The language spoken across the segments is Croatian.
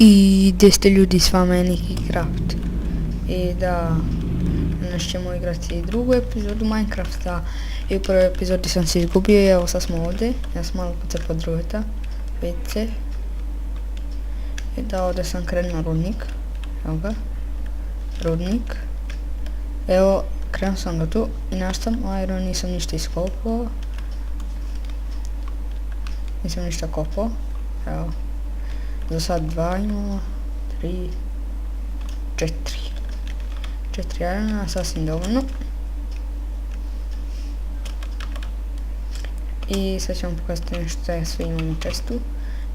I 200 ljudi s vama je Neki Craft. I da, danas ćemo igrati drugu epizodu Minecrafta. I u prvoj epizodi sam se izgubio i evo sad smo ovdje. Ja sam malo pocepao drveta, vidite. I da, ovdje sam krenuo rudnik. Evo ga. Rudnik. Evo, krenuo sam do tu i naštam iron, nisam ništa iskopao. Nisam ništa kopao. Evo. Za sad 2 imamo, 3, 4. 4 irona, sasvim dovoljno. I sad ćemo pokazati što ja sve imam u testu.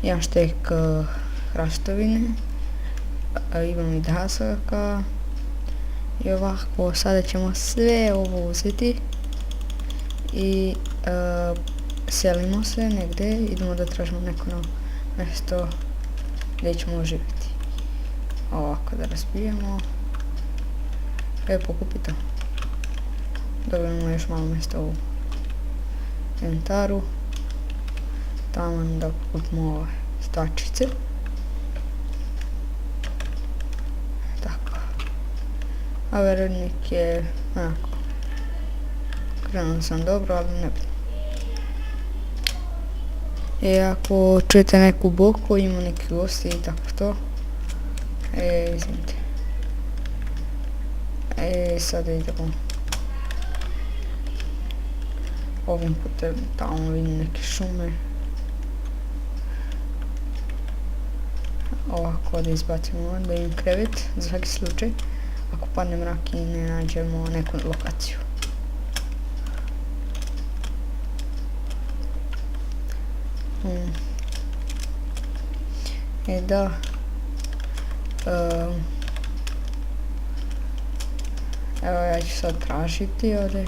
Imam štek hrastovine, imam i dasaka. I ovako, sada ćemo sve ovo uzeti. I selimo se negdje, idemo da tražimo neko novo mjesto gdje ćemo živjeti. Ovako da razbijemo. Evo pokupi to. Dobijemo još malo mjesta u inventaru. Tamo da pokupimo ove stačice. Tako. A verodnik je onako. Krenuo sam dobro, ali ne bitno. I ako čujete neku boku, ima neki gosti i tako to. Izvinite. Sada idemo ovim putem, tamo vidim neke šume. Ovako da izbacimo, da imam krevet za svaki slučaj. Ako padne mrak i ne nađemo neku lokaciju. Da. Evo ja ću sad tražiti ovdje.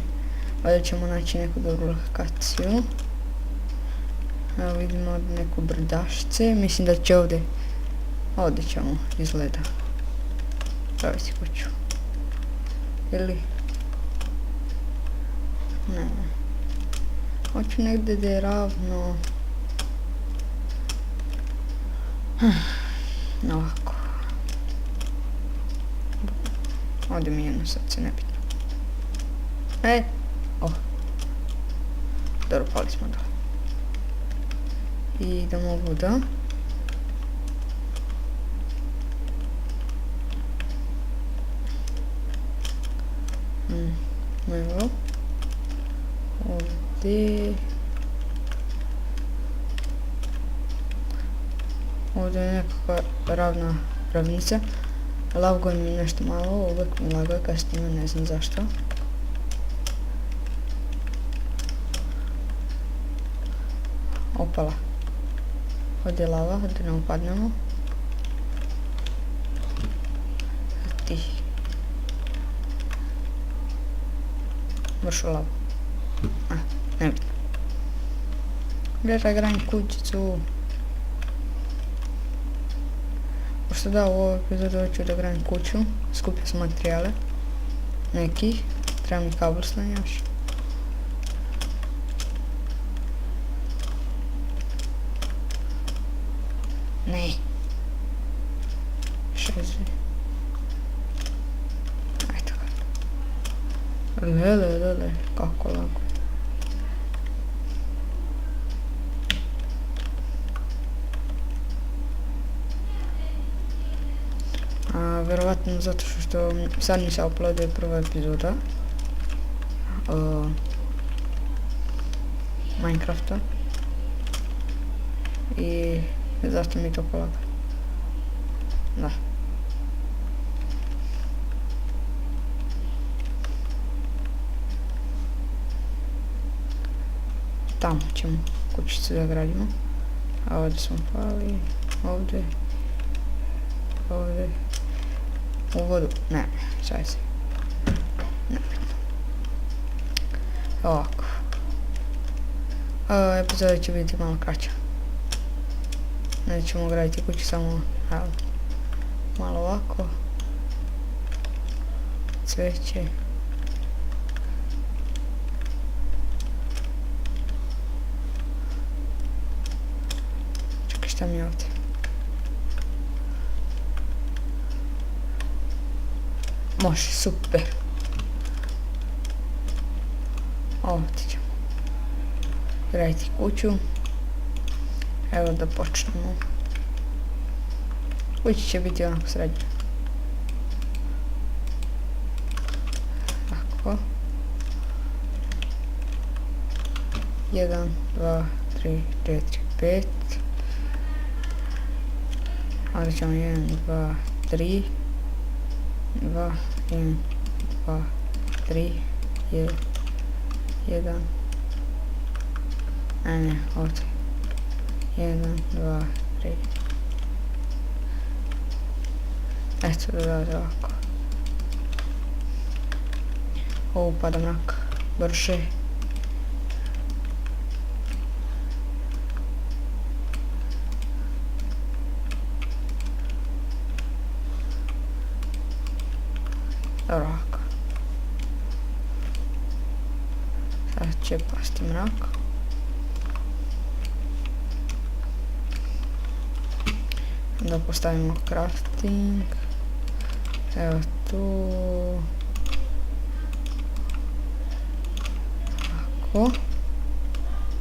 Ovdje ćemo naći neku dobru lokaciju. Evo vidimo ovdje neku brdašce. Mislim da će ovdje. Ovdje ćemo izgleda praviti kuću. Ili? Ne. Hoću negdje da je ravno. Ovako. Ovdje mi jedno srce, nebitno. Dobro, pali smo dole. I idemo ovuda. Evo. Ovdje. Ovdje je nekakva ravna ravnica. Laguje mi nešto malo, uvijek mi laguje kasnije, ne znam zašto. Opala. Ovdje je lava, da ne upadnemo. Ti. Vršu lavu. Ne vidim. Gledaj, granim kućicu. Pošto da, u ovoj epizodu hoću da gradim kuću, skupio sam materijale, nekih, treba mi cobblestone još. Ne. Šezi. Ajde ga. Lele, kako lako. Vjerovatno zato što sad mi se uploaduje prva epizoda Minecrafta i zašto mi to polaga. Da. Tamo ćemo kućicu da gradimo. A ovdje smo pali, ovdje. U vodu, ne, šaj se. Ne. Ovako. Epizoda će biti malo kraća. Nećemo graditi kuću, samo malo ovako. Cveće. Čekaj, šta mi je ovdje? Može, super. Ovdje ćemo graditi kuću. Evo da počnemo. Kuća će biti onako srednja. Tako. 1, 2, 3, 4, 5. Ovdje ćemo 1, 2, 3. 2, 1, 2, 3, 1. A ne, ovdje. 1, 2, 3. Eto da dolazi ovako. Ovo upada mrak. Brže. Dobro ovako. Sad će pasti mrak. Da postavimo crafting. Evo tu. Tako.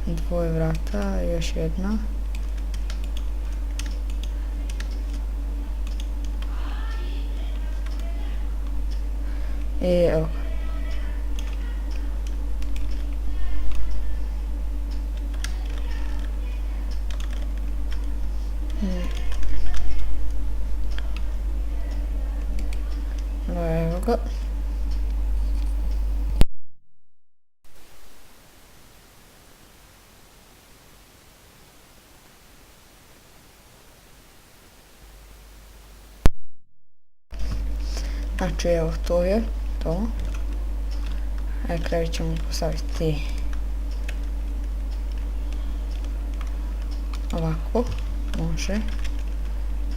Dvoje vrata, još jedna. I evo. Evo ga. Znači evo to je to. Na kraju ćemo postaviti ovako, može.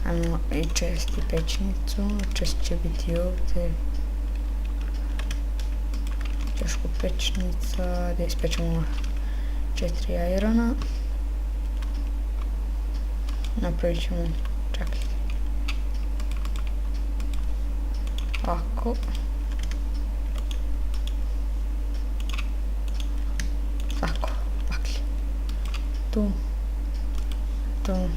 Ajmo i česti pećnicu, čest će biti ovdje. Češku pećnica, gdje ispećemo 4 irona. Napravit ćemo, čekajte. Ovako. Tako, baklje. Tu. Tu.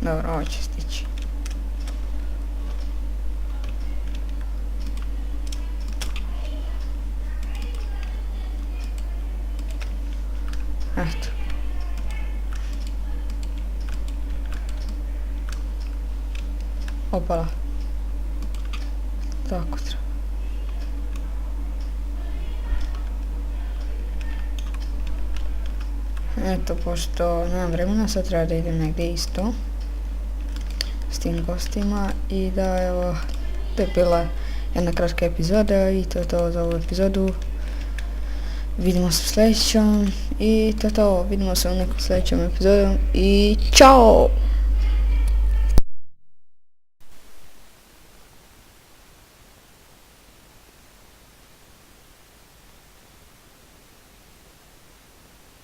Dobro, ovo će stići. Eto. Opala. Tako treba. Eto, pošto nemam vremena, sad treba da idem negdje isto s tim gostima i da, evo, to je bila jedna kratka epizoda i to je to za ovu epizodu. Vidimo se u sljedećem i to je to, vidimo se u nekom sljedećem epizodom i čao!